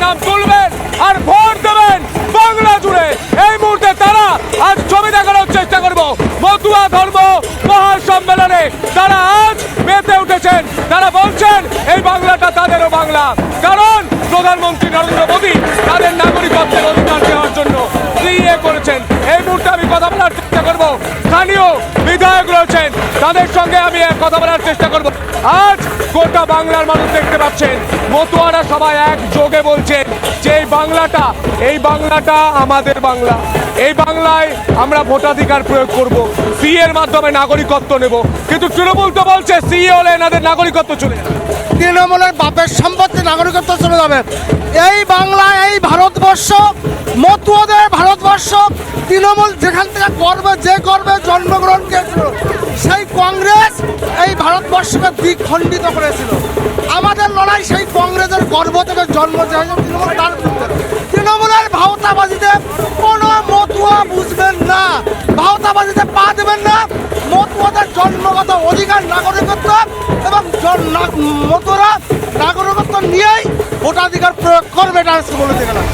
নাম তুলবেন আর ভোট দেবেন বাংলা জুড়ে। এই মুহূর্তে তারা আজ ছবি দেখানোর চেষ্টা করব মতুয়া ধর্ম মহাসম্মেলনে তারা আজ মেতে উঠেছেন। তারা বলছেন এই বাংলাটা তাদেরও বাংলা, কারণ প্রধানমন্ত্রী নরেন্দ্র মোদী তাদের নাগরিকত্বের অধিকার দেওয়ার জন্য সিএ করেছেন। এই মুহূর্তে আমি কথা বলার চেষ্টা করব স্থানীয় বিধায়ক রয়েছেন, তাদের সঙ্গে আমি কথা বলার চেষ্টা করব। আজ গোটা বাংলার মানুষ দেখতে পাচ্ছেন মতুয়ারা সবাই একযোগে বলছেন যে এই বাংলাটা আমাদের বাংলা, এই বাংলায় আমরা ভোটাধিকার প্রয়োগ করব, সিএ এর মাধ্যমে নাগরিকত্ব নেব। কিন্তু তৃণমূল তো বলছে সিএ হলে এনাদের নাগরিকত্ব চলে যাবে, তৃণমূলের বাপের সম্পত্তি নাগরিকত্ব চলে যাবে। এই বাংলা, এই ভারতবর্ষ, মতুয়াদের ভারতবর্ষ। তৃণমূল যেখান থেকে করবে জন্মগ্রহণ করেছিল সেই কংগ্রেস এই ভারতবর্ষকে দ্বিখণ্ডিত করেছিল। আমাদের লড়াই সেই কংগ্রেসের গর্ভ থেকে জন্ম হয়েছে তৃণমূল, তার তৃণমূলের ভাওতাবাজিতে কোনো মতুয়া বুঝবেন না, ভাওতাবাজিতে পা দেবেন না। মতুয়াদের জন্মগত অধিকার নাগরিকত্ব এবং মতুয়ারা নাগরিকত্ব নিয়েই ভোটাধিকার প্রয়োগ করবে, এটা বলে দেখলাম।